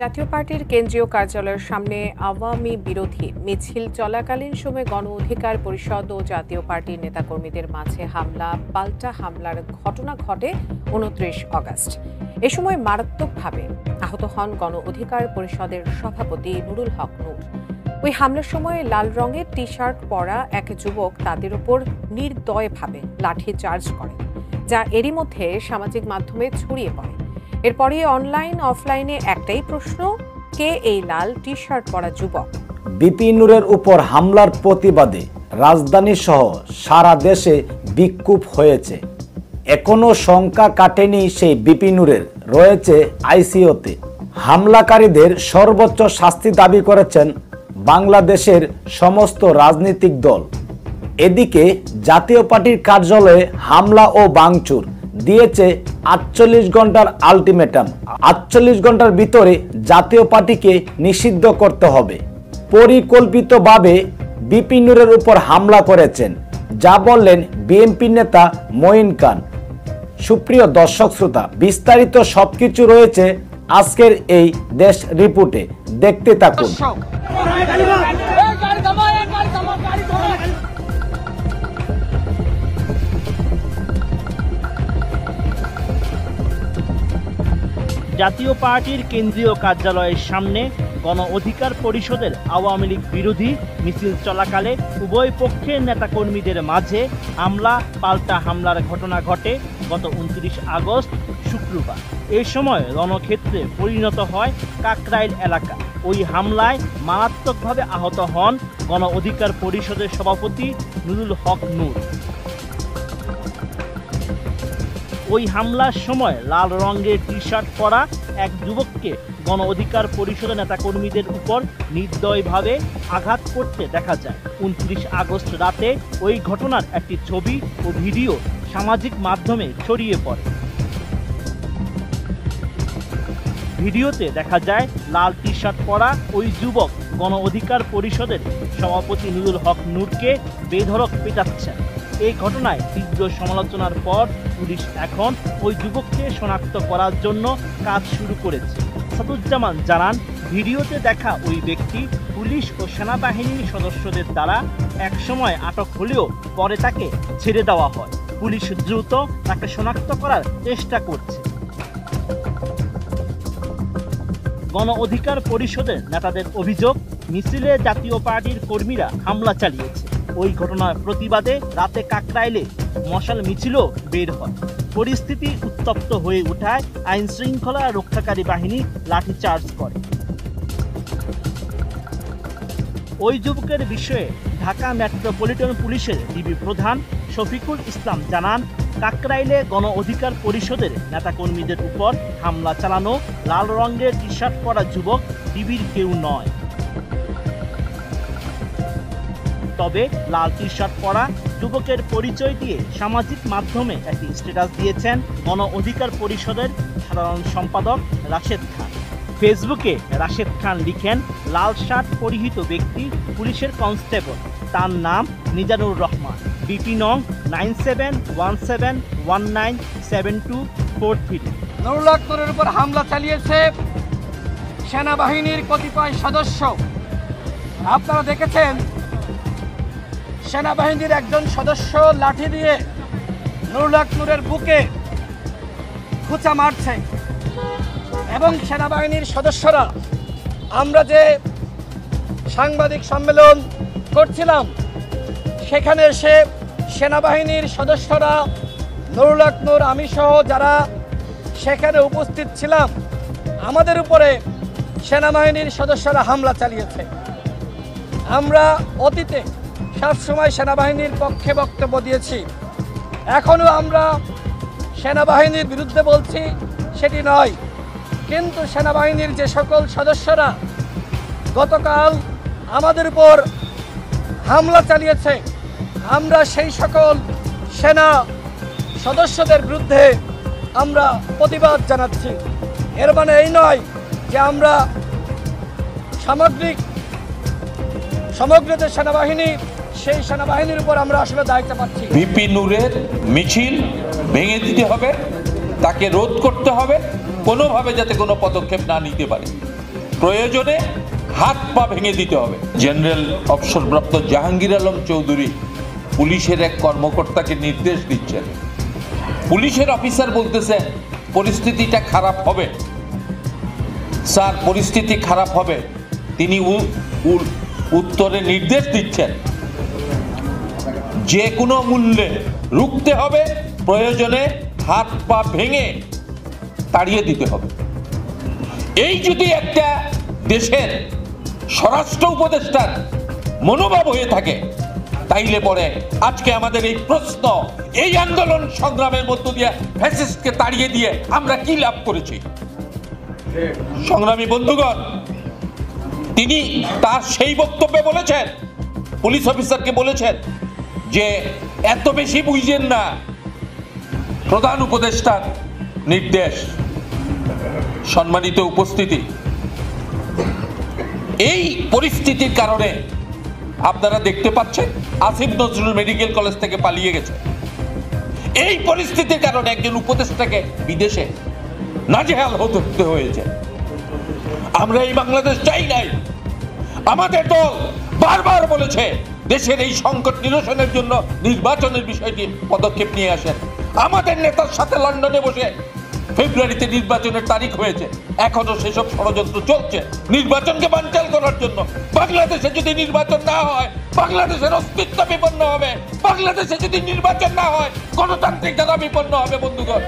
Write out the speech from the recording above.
জাতীয় পার্টির কেন্দ্রীয় কার্যালয়ের সামনে আওয়ামী বিরোধী মিছিল চলাকালীন সময়ে গণ অধিকার পরিষদ ও জাতীয় পার্টির নেতাকর্মীদের মাঝে পাল্টা হামলার ঘটনা ঘটে ২৯ আগস্ট। এ সময় মারাত্মকভাবে আহত হন গণ অধিকার পরিষদের সভাপতি নুরুল হক নূর। ওই হামলার সময় লাল রঙের টি শার্ট পরা এক যুবক তাদের উপর নির্দয়ভাবে লাঠি চার্জ করে, যা এরই মধ্যে সামাজিক মাধ্যমে ছড়িয়ে পড়ে। এরপরে অনলাইন অফলাইনে একটাই প্রশ্ন, কে এই লাল টি শার্ট পরা যুবক? বিপি নূরের উপর হামলার প্রতিবাদে রাজধানী সহ সারা দেশে বিক্ষোভ হয়েছে। এখনো শঙ্কা কাটেনি সেই বিপি নূরের, রয়েছে আইসিইউতে। হামলাকারীদের সর্বোচ্চ শাস্তি দাবি করেছেন বাংলাদেশের সমস্ত রাজনৈতিক দল। এদিকে জাতীয় পার্টির কার্যালয়ে হামলা ও ভাঙচুর দিয়েছে ৪৮ ঘন্টার আলটিমেটাম। ৪৮ ঘন্টার ভিতরে জাতীয় পার্টিকে নিষিদ্ধ করতে হবে। পরিকল্পিতভাবে বিপি নূরের উপর হামলা করেছেন, যা বললেন বিএনপি নেতা মঈন খান। সুপ্রিয় দর্শক শ্রোতা, বিস্তারিত সবকিছু রয়েছে আজকের এই দেশ রিপোর্টে, দেখতে থাকুন। জাতীয় পার্টির কেন্দ্রীয় কার্যালয়ের সামনে গণ অধিকার পরিষদের আওয়ামী লীগ বিরোধী মিছিল চলাকালে উভয় পক্ষের নেতাকর্মীদের মাঝে পাল্টা হামলার ঘটনা ঘটে গত ২৯ আগস্ট শুক্রবার। এই সময় রণক্ষেত্রে পরিণত হয় কাকরাইল এলাকা। ওই হামলায় মারাত্মকভাবে আহত হন গণ অধিকার পরিষদের সভাপতি নুরুল হক নূর। ওই হামলার সময় লাল রঙের টি শার্ট পরা এক যুবককে গণ অধিকার পরিষদের নেতাকর্মীদের উপর নির্দয়ভাবে আঘাত করতে দেখা যায়। ২৯ আগস্ট রাতে ওই ঘটনার একটি ছবি ও ভিডিও সামাজিক মাধ্যমে ছড়িয়ে পড়ে। ভিডিওতে দেখা যায় লাল টি শার্ট পরা ওই যুবক গণ অধিকার পরিষদের সভাপতি নুরুল হক নূরকে বেধড়ক পেটাচ্ছেন। এই ঘটনায় তীব্র সমালোচনার পর পুলিশ এখন ওই যুবককে শনাক্ত করার জন্য কাজ শুরু করেছে। সাদুজ্জামান জানান, ভিডিওতে দেখা ওই ব্যক্তি পুলিশ ও সেনাবাহিনীর সদস্যদের দ্বারা একসময় আটক হলেও পরে তাকে ছেড়ে দেওয়া হয়। পুলিশ দ্রুত তাকে শনাক্ত করার চেষ্টা করছে। গণ অধিকার পরিষদের নেতাদের অভিযোগ, মিছিলে জাতীয় পার্টির কর্মীরা হামলা চালিয়েছে। ওই ঘটনার প্রতিবাদে রাতে কাকরাইলে মশাল মিছিলও বের হয়। পরিস্থিতি উত্তপ্ত হয়ে ওঠায় আইন শৃঙ্খলা রক্ষাকারী বাহিনী লাঠিচার্জ করে। ওই যুবকের বিষয়ে ঢাকা মেট্রোপলিটন পুলিশের ডিবি প্রধান শফিকুল ইসলাম জানান, কাকরাইলে গণ অধিকার পরিষদের নেতাকর্মীদের উপর হামলা চালানো লাল রঙের টি শার্ট পরা যুবক ডিবির কেউ নয়। তবে লাল টি শার্ট পরা যুবকের পরিচয় দিয়ে সামাজিক মাধ্যমে একটি স্ট্যাটাস দিয়েছেন গণ অধিকার পরিষদের সাধারণ সম্পাদক রাশেদ খান। ফেসবুকে রাশেদ খান লিখেন, লাল শার্ট পরিহিত ব্যক্তি পুলিশের কনস্টেবল, তার নাম মিজানুর রহমান, বিপি নং 9717197243। নুরুল হক নূরের উপর হামলা চালিয়েছে সেনাবাহিনীর কতিপয় সদস্য। আপনারা দেখেছেন সেনাবাহিনীর একজন সদস্য লাঠি দিয়ে নুরুল হক নূরের বুকে খোঁচা মারছে এবং সেনাবাহিনীর সদস্যরা, আমরা যে সাংবাদিক সম্মেলন করছিলাম সেখানে এসে সেনাবাহিনীর সদস্যরা, নুরুল হক নূর, আমি সহ যারা সেখানে উপস্থিত ছিলাম, আমাদের উপরে সেনাবাহিনীর সদস্যরা হামলা চালিয়েছে। আমরা অতীতে সবসময় সেনাবাহিনীর পক্ষে বক্তব্য দিয়েছি, এখনও আমরা সেনাবাহিনীর বিরুদ্ধে বলছি সেটি নয়, কিন্তু সেনাবাহিনীর যে সকল সদস্যরা গতকাল আমাদের উপর হামলা চালিয়েছে, আমরা সেই সকল সেনা সদস্যদের বিরুদ্ধে আমরা প্রতিবাদ জানাচ্ছি। এর মানে এই নয় যে আমরা সমগ্র যে সেনাবাহিনী, সেই সেনাবাহিনীর উপর আমরা আসলে দায়িত্ব পাচ্ছি। বিপি নূরের মিছিল ভেঙে দিতে হবে, তাকে রোধ করতে হবে, কোনোভাবে যাতে কোনো পদক্ষেপ না নিতে পারে। প্রয়োজনে হাত পা ভেঙে দিতে হবে। জেনারেল অবসরপ্রাপ্ত জাহাঙ্গীর আলম চৌধুরী পুলিশের এক কর্মকর্তাকে নির্দেশ দিচ্ছেন। পুলিশের অফিসার বলতেছে পরিস্থিতিটা খারাপ হবে স্যার, পরিস্থিতি খারাপ হবে। তিনি উত্তরে নির্দেশ দিচ্ছেন যে কোনো মূল্যে রুখতে হবে, প্রয়োজনে হাত পা ভেঙে তাড়িয়ে দিতে হবে। এই যদি একটা দেশের স্বরাষ্ট্র উপদেষ্টার মনোভাব হয়ে থাকে, তাইলে পরে আজকে আমাদের এই প্রশ্ন, এই আন্দোলন সংগ্রামের মধ্য দিয়ে ফ্যাসিস্টকে তাড়িয়ে দিয়ে আমরা কি লাভ করেছি? সংগ্রামী বন্ধুগণ, তিনি তার সেই বক্তব্যে বলেছেন, পুলিশ অফিসারকে বলেছেন যে এত বেশি বুঝেন না, প্রধান উপদেষ্টার নির্দেশ। সম্মানিত উপস্থিতি, এই পরিস্থিতির কারণে আপনারা দেখতে পাচ্ছেন আসিফ নজরুল মেডিকেল কলেজ থেকে পালিয়ে গেছে। এই পরিস্থিতির কারণে একজন উপদেষ্টাকে বিদেশে নাজেহাল হতে হয়েছে। আমরা এই বাংলাদেশ চাই নাই। আমাদের দল বারবার বলেছে দেশের এই সংকট নিরসনের জন্য নির্বাচনের বিষয়টি পদক্ষেপ নিয়ে আসেন। আমাদের নেতার সাথে লন্ডনে বসে ফেব্রুয়ারিতে নির্বাচনের তারিখ হয়েছে, এখনো সেসব ষড়যন্ত্র চলছে নির্বাচনকে বানচাল করার জন্য। বাংলাদেশে যদি নির্বাচন না হয়, বাংলাদেশের অস্তিত্ব বিপন্ন হবে। বাংলাদেশে যদি নির্বাচন না হয়, গণতান্ত্রিক দ্বারা বিপন্ন হবে বন্ধুগণ।